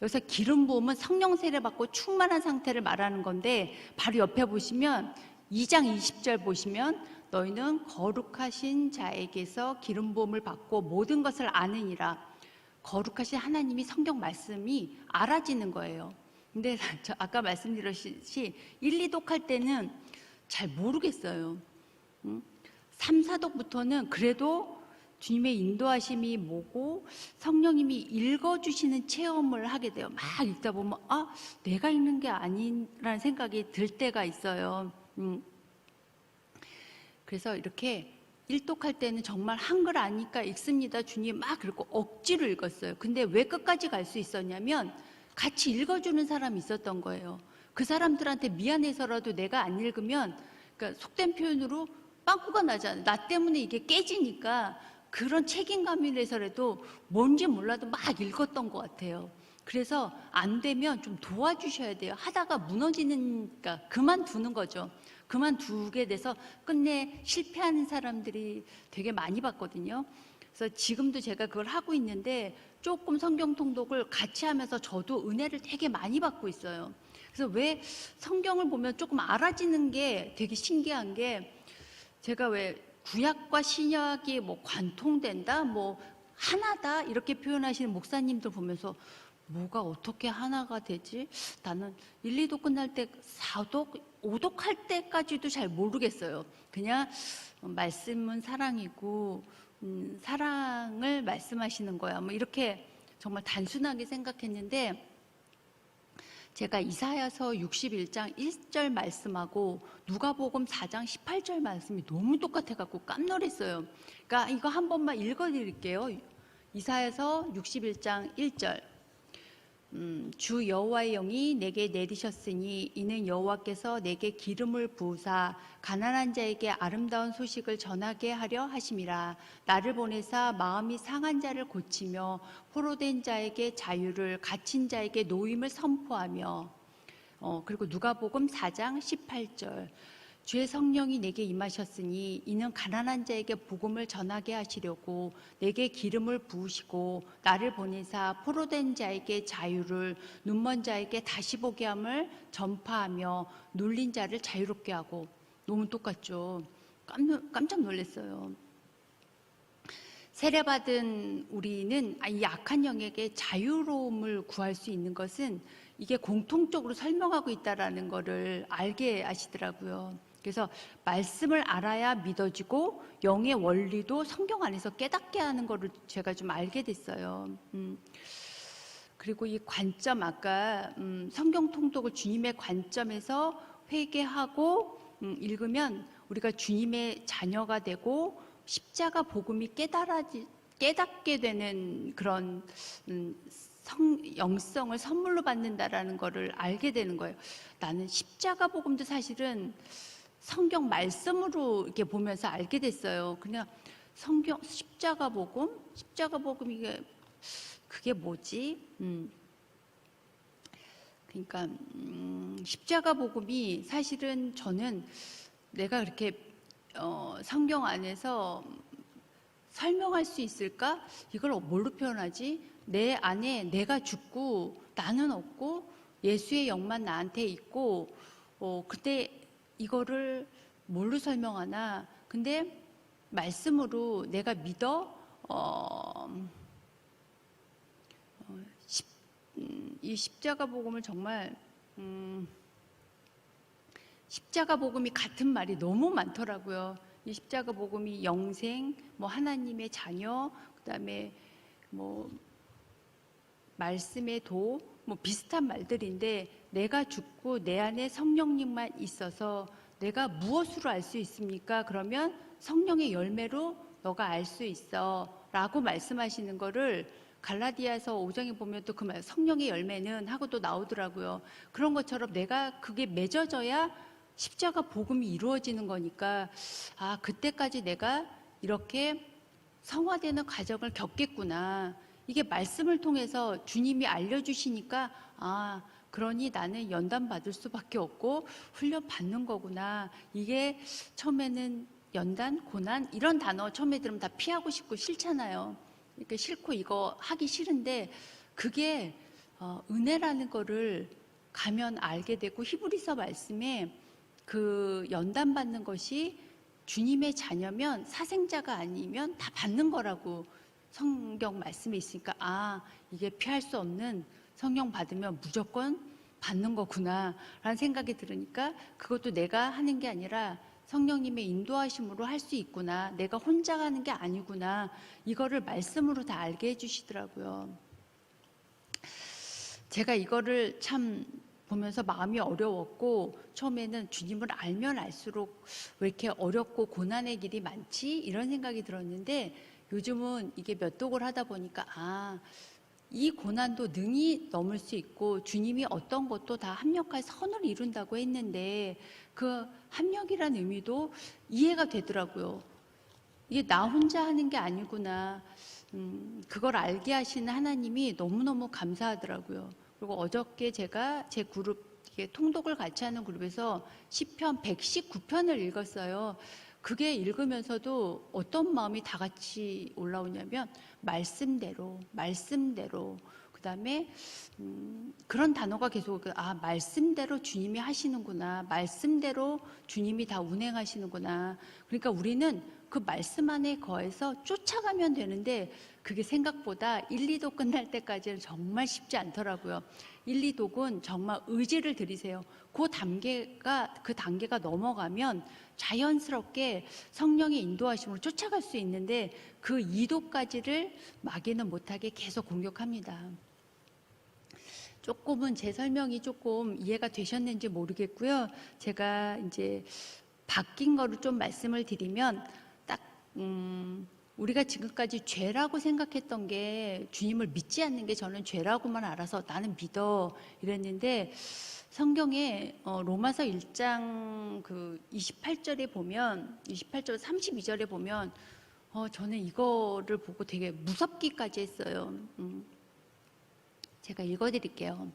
여기서 기름 부음은 성령 세례 받고 충만한 상태를 말하는 건데 바로 옆에 보시면 2장 20절 보시면 너희는 거룩하신 자에게서 기름 부음을 받고 모든 것을 아느니라. 거룩하신 하나님이 성경 말씀이 알아지는 거예요. 근데 저 아까 말씀드렸듯이 1, 2독 할 때는 잘 모르겠어요. 3, 4독부터는 그래도 주님의 인도하심이 뭐고 성령님이 읽어주시는 체험을 하게 돼요. 막 읽다 보면 아, 내가 읽는 게 아니라는 생각이 들 때가 있어요. 그래서 이렇게 1독할 때는 정말 한글 아니까 읽습니다. 주님 막 그러고 억지로 읽었어요. 근데 왜 끝까지 갈 수 있었냐면 같이 읽어주는 사람이 있었던 거예요. 그 사람들한테 미안해서라도 내가 안 읽으면 그러니까 속된 표현으로 빵꾸가 나잖아요. 나 때문에 이게 깨지니까 그런 책임감이 내서라도 뭔지 몰라도 막 읽었던 것 같아요. 그래서 안 되면 좀 도와주셔야 돼요. 하다가 무너지니까 그만두는 거죠. 그만두게 돼서 끝내 실패하는 사람들이 되게 많이 봤거든요. 그래서 지금도 제가 그걸 하고 있는데 조금 성경 통독을 같이 하면서 저도 은혜를 되게 많이 받고 있어요. 그래서 왜 성경을 보면 조금 알아지는 게 되게 신기한 게 제가 왜 구약과 신약이 뭐 관통된다, 뭐 하나다 이렇게 표현하시는 목사님들 보면서 뭐가 어떻게 하나가 되지? 나는 1, 2도 끝날 때 4독, 5독 할 때까지도 잘 모르겠어요. 그냥 말씀은 사랑이고 사랑을 말씀하시는 거야. 뭐 이렇게 정말 단순하게 생각했는데 제가 이사야서 61장 1절 말씀하고 누가복음 4장 18절 말씀이 너무 똑같아갖고 깜놀했어요. 그러니까 이거 한 번만 읽어드릴게요. 이사야서 61장 1절. 주 여호와의 영이 내게 내리셨으니 이는 여호와께서 내게 기름을 부으사 가난한 자에게 아름다운 소식을 전하게 하려 하심이라. 나를 보내사 마음이 상한 자를 고치며 포로된 자에게 자유를 갇힌 자에게 노임을 선포하며 그리고 누가복음 4장 18절. 주의 성령이 내게 임하셨으니 이는 가난한 자에게 복음을 전하게 하시려고 내게 기름을 부으시고 나를 보내사 포로된 자에게 자유를 눈먼 자에게 다시 보게 함을 전파하며 눌린 자를 자유롭게 하고. 너무 똑같죠. 깜짝 놀랐어요. 세례받은 우리는 이 악한 영에게 자유로움을 구할 수 있는 것은 이게 공통적으로 설명하고 있다는 것을 알게 하시더라고요. 그래서 말씀을 알아야 믿어지고 영의 원리도 성경 안에서 깨닫게 하는 것을 제가 좀 알게 됐어요. 그리고 이 관점 아까 성경 통독을 주님의 관점에서 회개하고 읽으면 우리가 주님의 자녀가 되고 십자가 복음이 깨닫게 되는 그런 영성을 선물로 받는다라는 것을 알게 되는 거예요. 나는 십자가 복음도 사실은 성경 말씀으로 이렇게 보면서 알게 됐어요. 그냥 성경 십자가 복음 이게 그게 뭐지? 그러니까 십자가 복음이 사실은 저는 내가 그렇게 성경 안에서 설명할 수 있을까? 이걸 뭘로 표현하지? 내 안에 내가 죽고 나는 없고 예수의 영만 나한테 있고 그때 이거를 뭘로 설명하나? 근데 말씀으로 내가 믿어 이 십자가 복음을 정말 십자가 복음이 같은 말이 너무 많더라고요. 이 십자가 복음이 영생, 뭐 하나님의 자녀, 그다음에 뭐 말씀의 도, 뭐 비슷한 말들인데 내가 죽고 내 안에 성령님만 있어서 내가 무엇으로 알 수 있습니까? 그러면 성령의 열매로 너가 알 수 있어 라고 말씀하시는 거를 갈라디아서 5장에 보면 또 그 말 성령의 열매는 하고 또 나오더라고요. 그런 것처럼 내가 그게 맺어져야 십자가 복음이 이루어지는 거니까 아 그때까지 내가 이렇게 성화되는 과정을 겪겠구나. 이게 말씀을 통해서 주님이 알려주시니까 아 그러니 나는 연단 받을 수밖에 없고 훈련 받는 거구나. 이게 처음에는 연단, 고난 이런 단어 처음에 들으면 다 피하고 싶고 싫잖아요. 이렇게 싫고 이거 하기 싫은데 그게 은혜라는 거를 가면 알게 되고 히브리서 말씀에 그 연단 받는 것이 주님의 자녀면 사생자가 아니면 다 받는 거라고 성경 말씀에 있으니까 아 이게 피할 수 없는 성령 받으면 무조건 받는 거구나 라는 생각이 들으니까 그것도 내가 하는 게 아니라 성령님의 인도하심으로 할 수 있구나. 내가 혼자 하는 게 아니구나. 이거를 말씀으로 다 알게 해주시더라고요. 제가 이거를 참 보면서 마음이 어려웠고 처음에는 주님을 알면 알수록 왜 이렇게 어렵고 고난의 길이 많지? 이런 생각이 들었는데 요즘은 이게 몇 독을 하다 보니까 아, 이 고난도 능히 넘을 수 있고 주님이 어떤 것도 다 합력할 선을 이룬다고 했는데 그 합력이란 의미도 이해가 되더라고요. 이게 나 혼자 하는 게 아니구나. 그걸 알게 하시는 하나님이 너무너무 감사하더라고요. 그리고 어저께 제가 제 그룹 통독을 같이 하는 그룹에서 시편 119편을 읽었어요. 그게 읽으면서도 어떤 마음이 다 같이 올라오냐면 말씀대로 그 다음에 그런 단어가 계속 아 말씀대로 주님이 하시는구나. 말씀대로 주님이 다 운행하시는구나. 그러니까 우리는 그 말씀 안에 거해서 쫓아가면 되는데 그게 생각보다 1, 2독 끝날 때까지는 정말 쉽지 않더라고요. 1, 2독은 정말 의지를 들이세요. 그 단계가 넘어가면 자연스럽게 성령의 인도하심으로 쫓아갈 수 있는데 그 2독까지를 마귀는 못하게 계속 공격합니다. 조금은 제 설명이 조금 이해가 되셨는지 모르겠고요. 제가 이제 바뀐 거를 좀 말씀을 드리면 딱 우리가 지금까지 죄라고 생각했던 게 주님을 믿지 않는 게 저는 죄라고만 알아서 나는 믿어 이랬는데 성경에 로마서 1장 그 28절에 보면 28절 32절에 보면 저는 이거를 보고 되게 무섭기까지 했어요. 제가 읽어드릴게요.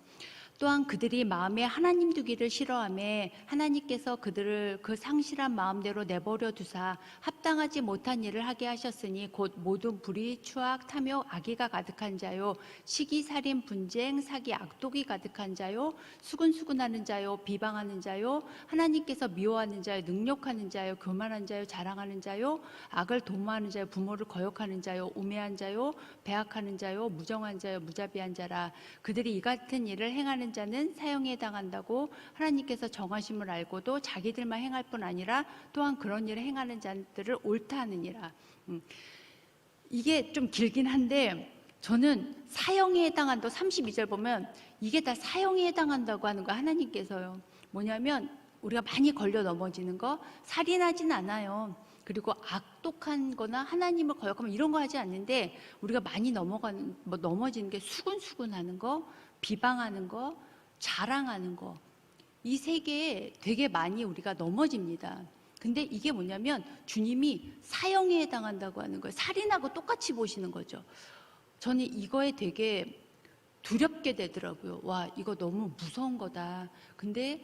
또한 그들이 마음에 하나님 두기를 싫어하며 하나님께서 그들을 그 상실한 마음대로 내버려 두사 합당하지 못한 일을 하게 하셨으니 곧 모든 불의, 추악, 탐욕, 악의가 가득한 자요 시기, 살인, 분쟁, 사기, 악독이 가득한 자요 수근수근하는 자요 비방하는 자요 하나님께서 미워하는 자요 능욕하는 자요 교만한 자요 자랑하는 자요 악을 도모하는 자요 부모를 거역하는 자요 우매한 자요 배악하는 자요 무정한 자요 무자비한 자라. 그들이 이 같은 일을 행하는 자는 사형에 당한다고 하나님께서 정하심을 알고도 자기들만 행할 뿐 아니라 또한 그런 일을 행하는 자들을 옳다 하느니라. 이게 좀 길긴 한데 저는 사형에 해당한다고 32절 보면 이게 다 사형에 해당한다고 하는 거 하나님께서요. 뭐냐면 우리가 많이 걸려 넘어지는 거 살인하진 않아요. 그리고 악독한 거나 하나님을 거역하면 이런 거 하지 않는데 우리가 많이 넘어지는 게 수근수근하는 거, 비방하는 거, 자랑하는 거. 이 세 개에 되게 많이 우리가 넘어집니다. 근데 이게 뭐냐면 주님이 사형에 해당한다고 하는 거예요. 살인하고 똑같이 보시는 거죠. 저는 이거에 되게 두렵게 되더라고요. 와, 이거 너무 무서운 거다. 근데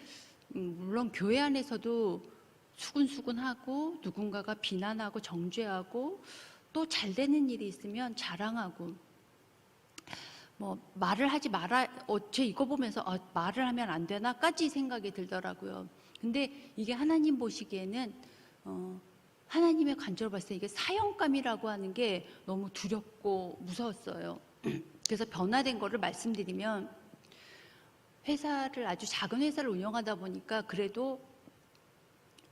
물론 교회 안에서도 수근수근하고 누군가가 비난하고 정죄하고 또 잘 되는 일이 있으면 자랑하고 뭐 말을 하지 마라. 쟤 이거 보면서 말을 하면 안 되나까지 생각이 들더라고요. 근데 이게 하나님 보시기에는 하나님의 관점으로 봤을 때 이게 사형감이라고 하는 게 너무 두렵고 무서웠어요. 그래서 변화된 거를 말씀드리면 회사를 아주 작은 회사를 운영하다 보니까 그래도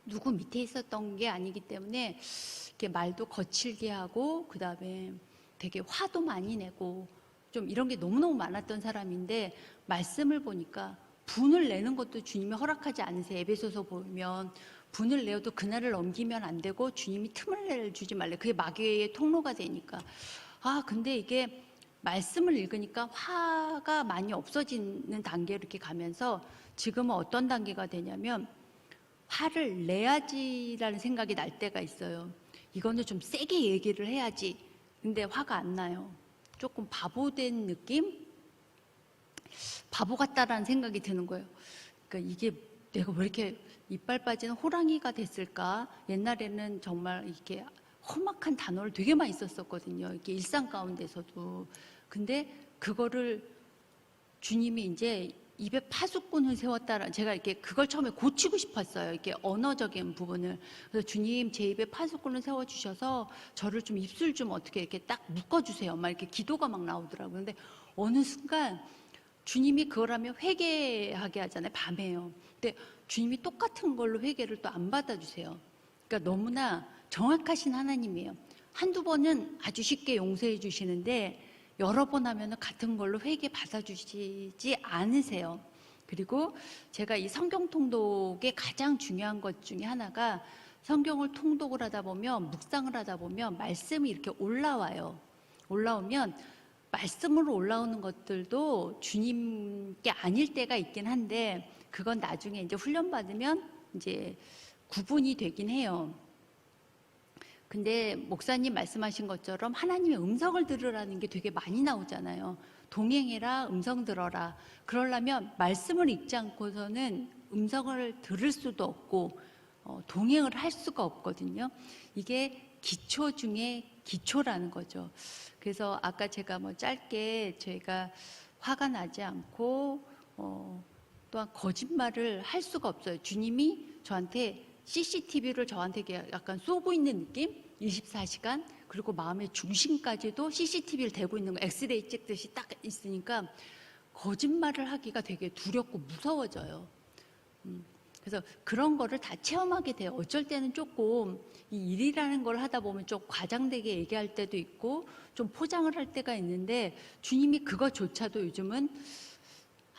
누구 밑에 있었던 게 아니기 때문에 이렇게 말도 거칠게 하고 그다음에 되게 화도 많이 내고 좀 이런 게 너무너무 많았던 사람인데 말씀을 보니까 분을 내는 것도 주님이 허락하지 않으세요. 에베소서 보면 분을 내어도 그날을 넘기면 안 되고 주님이 틈을 내주지 말래. 그게 마귀의 통로가 되니까. 근데 이게 말씀을 읽으니까 화가 많이 없어지는 단계로 이렇게 가면서 지금은 어떤 단계가 되냐면 화를 내야지라는 생각이 날 때가 있어요. 이거는 좀 세게 얘기를 해야지. 근데 화가 안 나요. 조금 바보된 느낌? 바보 같다라는 생각이 드는 거예요. 그러니까 이게 내가 왜 이렇게 이빨 빠진 호랑이가 됐을까? 옛날에는 정말 이렇게 험악한 단어를 되게 많이 썼었거든요. 이게 일상 가운데서도. 근데 그거를 주님이 이제 입에 파수꾼을 세웠다라 제가 이렇게 그걸 처음에 고치고 싶었어요. 이렇게 언어적인 부분을. 그래서 주님 제 입에 파수꾼을 세워 주셔서 저를 좀 입술 좀 어떻게 이렇게 딱 묶어 주세요. 막 이렇게 기도가 막 나오더라고요. 근데 어느 순간 주님이 그걸 하면 회개하게 하잖아요. 밤에요. 근데 주님이 똑같은 걸로 회개를 또 안 받아주세요. 그러니까 너무나 정확하신 하나님이에요. 한두 번은 아주 쉽게 용서해 주시는데 여러 번 하면 같은 걸로 회개 받아주시지 않으세요. 그리고 제가 이 성경 통독의 가장 중요한 것 중에 하나가 성경을 통독을 하다 보면 묵상을 하다 보면 말씀이 이렇게 올라와요. 올라오면 말씀으로 올라오는 것들도 주님께 아닐 때가 있긴 한데 그건 나중에 이제 훈련받으면 이제 구분이 되긴 해요. 근데 목사님 말씀하신 것처럼 하나님의 음성을 들으라는 게 되게 많이 나오잖아요. 동행해라, 음성 들어라. 그러려면 말씀을 읽지 않고서는 음성을 들을 수도 없고 동행을 할 수가 없거든요. 이게 기초 중에 기초라는 거죠. 그래서 아까 제가 뭐 짧게 저희가 화가 나지 않고 또한 거짓말을 할 수가 없어요. 주님이 저한테 CCTV를 저한테 약간 쏘고 있는 느낌? 24시간? 그리고 마음의 중심까지도 CCTV를 대고 있는 거, 엑스레이 찍듯이 딱 있으니까 거짓말을 하기가 되게 두렵고 무서워져요. 그래서 그런 거를 다 체험하게 돼요. 어쩔 때는 조금 이 일이라는 걸 하다 보면 좀 과장되게 얘기할 때도 있고 좀 포장을 할 때가 있는데 주님이 그거조차도 요즘은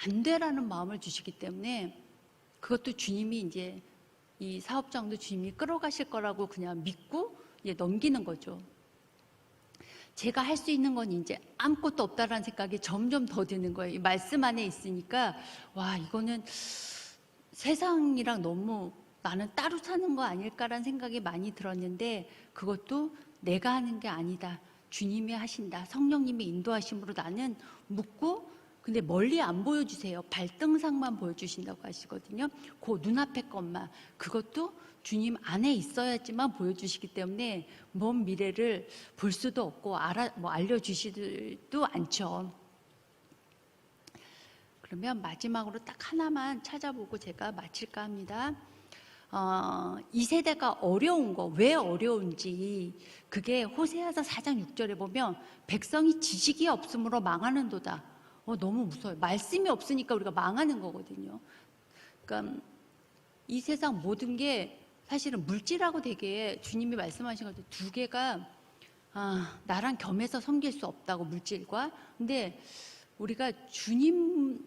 안 되라는 마음을 주시기 때문에 그것도 주님이 이제 이 사업장도 주님이 끌어가실 거라고 그냥 믿고 이제 넘기는 거죠. 제가 할 수 있는 건 이제 아무것도 없다라는 생각이 점점 더 드는 거예요. 이 말씀 안에 있으니까 와 이거는 세상이랑 너무 나는 따로 사는 거 아닐까라는 생각이 많이 들었는데 그것도 내가 하는 게 아니다. 주님이 하신다. 성령님이 인도하심으로 나는 묻고 근데 멀리 안 보여주세요. 발등상만 보여주신다고 하시거든요. 그 눈앞의 것만. 그것도 주님 안에 있어야지만 보여주시기 때문에 먼 미래를 볼 수도 없고 알려주시지도 않죠. 그러면 마지막으로 딱 하나만 찾아보고 제가 마칠까 합니다. 이 세대가 어려운 거, 왜 어려운지 그게 호세아서 4장 6절에 보면 백성이 지식이 없으므로 망하는도다. 너무 무서워요. 말씀이 없으니까 우리가 망하는 거거든요. 그러니까 이 세상 모든 게 사실은 물질하고 되게 주님이 말씀하신 것도 두 개가 나랑 겸해서 섬길 수 없다고 물질과. 근데 우리가 주님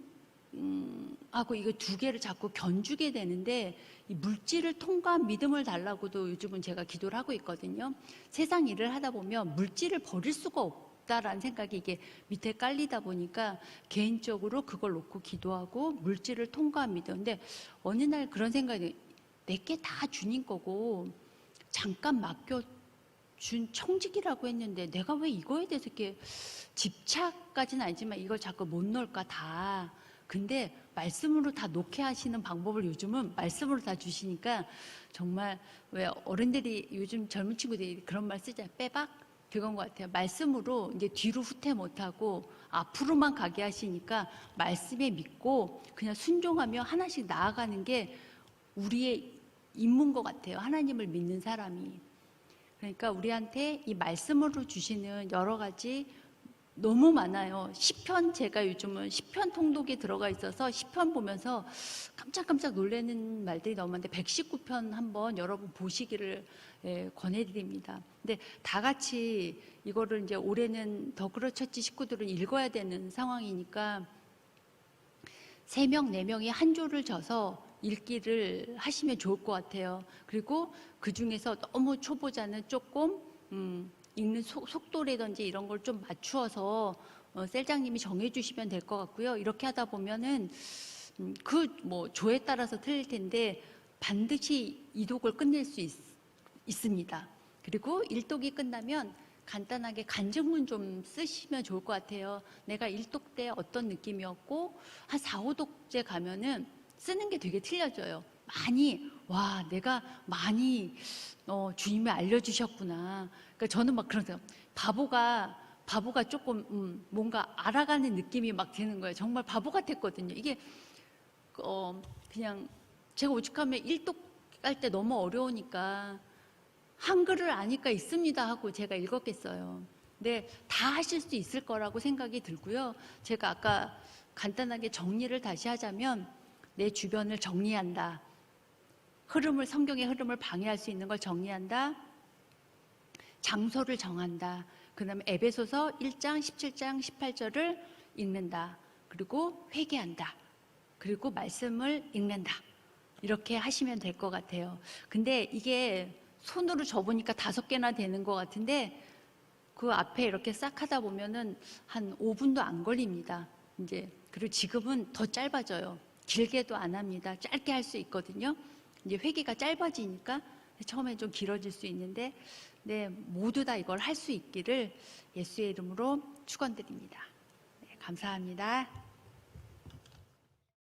하고 이거 두 개를 자꾸 견주게 되는데 이 물질을 통과한 믿음을 달라고도 요즘은 제가 기도를 하고 있거든요. 세상 일을 하다 보면 물질을 버릴 수가 없다라는 생각이 이게 밑에 깔리다 보니까 개인적으로 그걸 놓고 기도하고 물질을 통과한 믿음. 근데 어느 날 그런 생각이 내게 다 주님 거고 잠깐 맡겨 준 청직이라고 했는데 내가 왜 이거에 대해서 이렇게 집착까지는 아니지만 이걸 자꾸 못 넣을까 다. 근데 말씀으로 다 놓게 하시는 방법을 요즘은 말씀으로 다 주시니까 정말 왜 어른들이 요즘 젊은 친구들이 그런 말 쓰잖아요. 빼박? 그건 것 같아요. 말씀으로 이제 뒤로 후퇴 못하고 앞으로만 가게 하시니까 말씀에 믿고 그냥 순종하며 하나씩 나아가는 게 우리의 임무인 것 같아요. 하나님을 믿는 사람이. 그러니까 우리한테 이 말씀으로 주시는 여러 가지 너무 많아요. 시편, 제가 요즘은 시편 통독에 들어가 있어서 시편 보면서 깜짝깜짝 놀라는 말들이 너무 많은데 119편 한번 여러분 보시기를 권해드립니다. 근데 다 같이 이거를 이제 올해는 더 그렇쳤지 식구들은 읽어야 되는 상황이니까 3명, 4명이 한 조를 져서 읽기를 하시면 좋을 것 같아요. 그리고 그 중에서 너무 초보자는 조금 읽는 속도라든지 이런 걸 좀 맞추어서 셀장님이 정해주시면 될 것 같고요. 이렇게 하다 보면은 그 뭐 조에 따라서 틀릴 텐데 반드시 이독을 끝낼 수 있습니다. 그리고 일독이 끝나면 간단하게 간증문 좀 쓰시면 좋을 것 같아요. 내가 일독 때 어떤 느낌이었고 한 4, 5독째 가면은 쓰는 게 되게 틀려져요. 와, 내가 많이 주님이 알려주셨구나. 그러니까 저는 막 그러세요. 바보가 조금 뭔가 알아가는 느낌이 막 드는 거예요. 정말 바보 같았거든요. 이게 그냥 제가 오죽하면 일독 할 때 너무 어려우니까 한글을 아니까 있습니다 하고 제가 읽었겠어요. 근데 다 하실 수 있을 거라고 생각이 들고요. 제가 아까 간단하게 정리를 다시 하자면 내 주변을 정리한다. 성경의 흐름을 방해할 수 있는 걸 정리한다. 장소를 정한다. 그 다음에 에베소서 1장, 17장, 18절을 읽는다. 그리고 회개한다. 그리고 말씀을 읽는다. 이렇게 하시면 될 것 같아요. 근데 이게 손으로 접으니까 5개나 되는 것 같은데 그 앞에 이렇게 싹 하다 보면은 한 5분도 안 걸립니다. 그리고 지금은 더 짧아져요. 길게도 안 합니다. 짧게 할 수 있거든요. 이제 회기가 짧아지니까 처음에 좀 길어질 수 있는데, 네, 모두 다 이걸 할 수 있기를 예수의 이름으로 축원드립니다. 네, 감사합니다.